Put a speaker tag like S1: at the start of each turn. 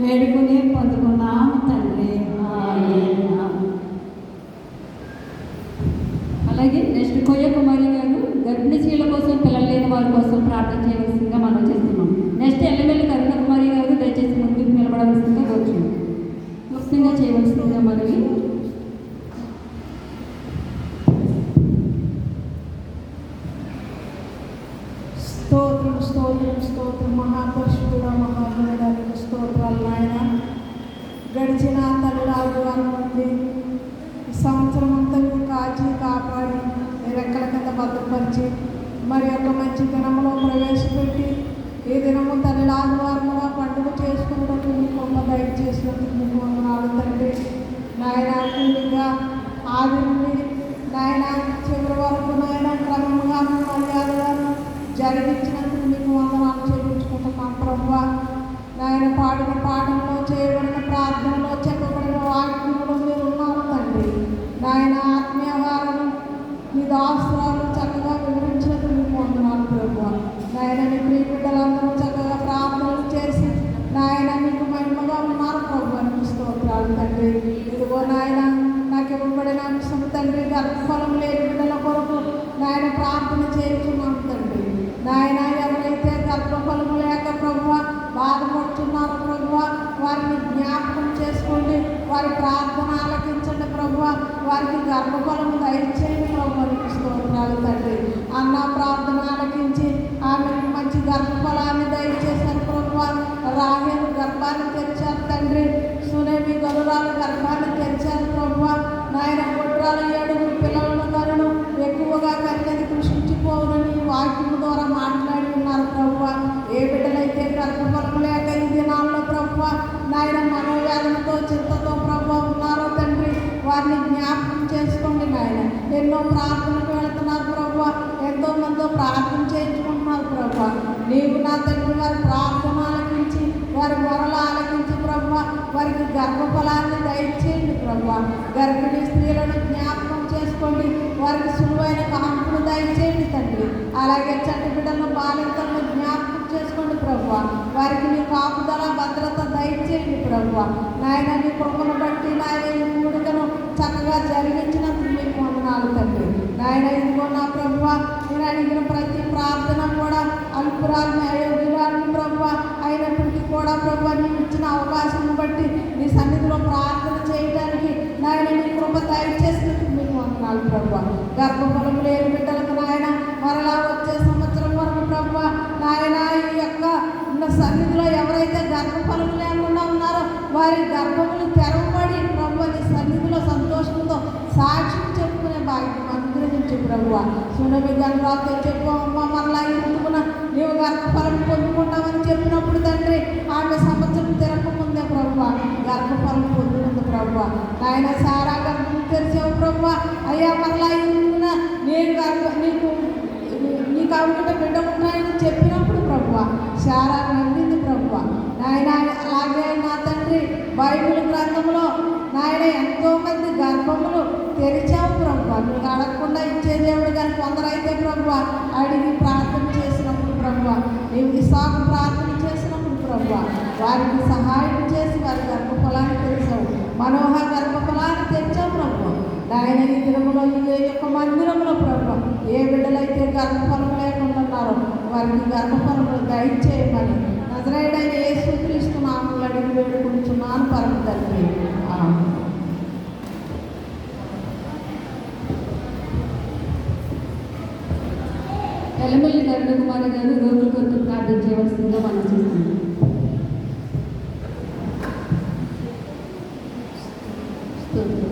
S1: వేడుకుని పొందుకున్నాం తండ్రి. అలాగే నెక్స్ట్ కొయ్య కుమారి గారు గర్భిణీ స్త్రీల కోసం, పిల్లలు లేని వారి కోసం ప్రార్థన చేయవలసిందిగా మనం చేస్తున్నాం. నెక్స్ట్ ఎల్లమెల్లి కరుణకుమారి గారు దయచేసి ముందుకు నిలబడవలసిందిగా కోరుచున్నాం. క్లుప్తంగా చేయవలసిందిగా మనవి.
S2: స్తోత్రం స్తోత్రం స్తోత్రం. మహాపరిశుద్ధుడ మహాగణుడానికి స్తోత్రాలు నాయన. గడిచిన తల్లిరాజు వారి నుండి ఈ సంవత్సరం అంతా కాచి కాపాడి రెక్కల కింద భద్రపరిచి మరి యొక్క మంచి దినములో ప్రవేశపెట్టి ఈ దినము తల్లిరాజు వారుగా పండుగ చేసుకున్నట్టు మీకు గొప్ప దయచేసినందుకు మీకు వందనాలు తండ్రి. నాయన పూర్తిగా ఆది నుండి నాయన చివరి వరకు నాయన క్రమంగా మర్యాదగా జరిగించినందుకు మీకు వందనాలు చెల్లించుకుంటున్నాం ప్రభువా. నాయన పాడిన పాటల్లో, చేయబడిన ప్రార్థనలో, చెప్పబడిన వాక్యంలో మీరు ఉన్నారు తండ్రి. నాయన ఆత్మీయహారం మీ దాసురాలు చక్కగా వివరించినందుకు మీకు వందనాలు ప్రభువా. నాయన మీ ప్రియ బిడ్డలందరూ చక్కగా ప్రార్థనలు చేసి నాయన మీకు మహిమగా ఉన్నారు ప్రభువా. మీకు స్తోత్రాలు తండ్రి. ఇదిగో నాయన నాకు ఇవ్వబడిన అంశం తండ్రి, గర్భఫలం లేని బిడ్డల కొరకు నాయన ప్రార్థన చేస్తున్నాం తండ్రి. నాయన ఎవరైతే గర్భఫలము లేక ప్రభువ బాధపడుతున్నారో ప్రభువ వారిని జ్ఞాపకం చేసుకోండి. వారి ప్రార్థన ఆలకించండి ప్రభువ. వారికి గర్భఫలము దయచేయండి ప్రభువానికి స్తోత్రాలు తండ్రి. అన్న ప్రార్థన ఆలకించి ఆమెకు మంచి గర్భఫలాన్ని దయచేశారు ప్రభువ. రాహేలు గర్భాన్ని తెరిచారు తండ్రి. సునేమి గరురాలు గర్భాన్ని తెరిచారు ప్రభువ. నాయన గొడ్రాలు 7 పిల్లలను కరును ఎక్కువగా కరిగది కృషించిపోవునని వాక్యం ద్వారా మాట్లాడి ఉన్నారు ప్రభువ. ఏ బిడ్డలైతే గర్భఫలం లేక ఈ దినాల్లో ప్రభువ నాయన మనోవేదనతో చింతతో ప్రభువ ఉన్నారో తండ్రి, వారిని జ్ఞాపకం చేసుకోండి నాయన. ఎన్నో ప్రార్థనకు వెళుతున్నారు ప్రభువ, ఎంతో మందితో ప్రార్థన చేయించుకుంటున్నారు ప్రభువ. నీవు నా తండ్రి వారి ప్రార్థన ఆలకించి వారి మొరలు ఆలకించి ప్రభువ వారికి గర్భఫలాన్ని దయచేయండి ప్రభువ. గర్భిణీ స్త్రీలను జ్ఞాపకం చేసుకోండి. వారికి సులువైన కాంపులు దయచేయండి తండ్రి. అలాగే చంటి బిడ్డలను బాలింతలను జ్ఞాపకం చేసుకోండి ప్రభువ. వారికి మీ కాపుదల భద్రత దయచేయండి ప్రభువ. నాయన మీ కృపను బట్టి నాయన ఈ కూడికను చక్కగా జరిగించినందుకు మీకు వందనాలు తండ్రి. నాయన ఇదిగో నా ప్రభువ నేను అడిగిన ప్రతి ప్రార్థన కూడా అల్పురాలని అయోగ్యురాలని ప్రభువ అయినప్పటికీ కూడా ప్రభువ నీకు ఇచ్చిన అవకాశం బట్టి నీ సన్నిధిలో ప్రార్థన చేయడానికి నాయన నీ కృప దయచేసినందుకు మీకు వందనాలు ప్రభువ. గర్భఫలం లేని బిడ్డలకు నాయన మరలా వచ్చే సంవత్సరం వరకు ప్రభువ నాయన ఈ యొక్క సన్నిధిలో ఎవరైతే గర్భఫలం లేకుండా ఉన్నారో వారి గర్భములు తెరవబడి ప్రభువ నీ సన్నిధిలో సంతోషంతో సాక్ష్యం చెప్పుకునే భాగ్యం అనుగ్రహించు ప్రభువ. సునమి గణరాతో చెప్పు అమ్మ మరలా ఎందుకున్న నీవు గర్భఫలం పొందుకుంటామని చెప్పినప్పుడు తండ్రి ఆమె సంవత్సరం తిరగకముందే ప్రభువ గర్భఫలం పొందుకుంది ప్రభువ. నాయన సారా గర్భం తెరిచావు ప్రభువ. అయ్యా మరలా ఎందుకున్న నీకు అవుతుంటే బిడ్డ ఉన్నాయని చెప్పినప్పుడు ప్రభువ సారా నమ్మింది ప్రభువ. నాయన అలాగే నా తండ్రి బైబిల్ గ్రంథంలో నాయన ఎంతోమంది గర్భములు తెరిచావు ప్రభువ. నువ్వు అడగకుండా ఇచ్చే దేవుడు కానీ కొందరైతే ప్రభువ అడిగి ప్రార్థన చేసినప్పుడు ప్రభువ నీవు ఇసాకు ప్రార్థన చేసినప్పుడు ప్రభువ వారికి సహాయం చేసి వారి గర్భఫలాన్ని తెరిచావు. మనోహ గర్భఫలాన్ని తెరిచావు ప్రభువ. నాయన ఈ దినములో ఈ యొక్క మందిరంలో ప్రభువ ఏ బిడ్డలైతే గర్భఫలం లేకుండా ఉన్నారో వారికి గర్భఫలము దయచేయమని నజరేయుడైన యేసుక్రీస్తు నామములో అడిగి వేడుకుంటున్నాను పరమ తండ్రి.
S1: ఎల్లమెల్లి కరుణకుమారి గారు రోజు కొరకు ప్రార్థన చేయవలసిందిగా మనం చేస్తున్నాం. స్తోత్రం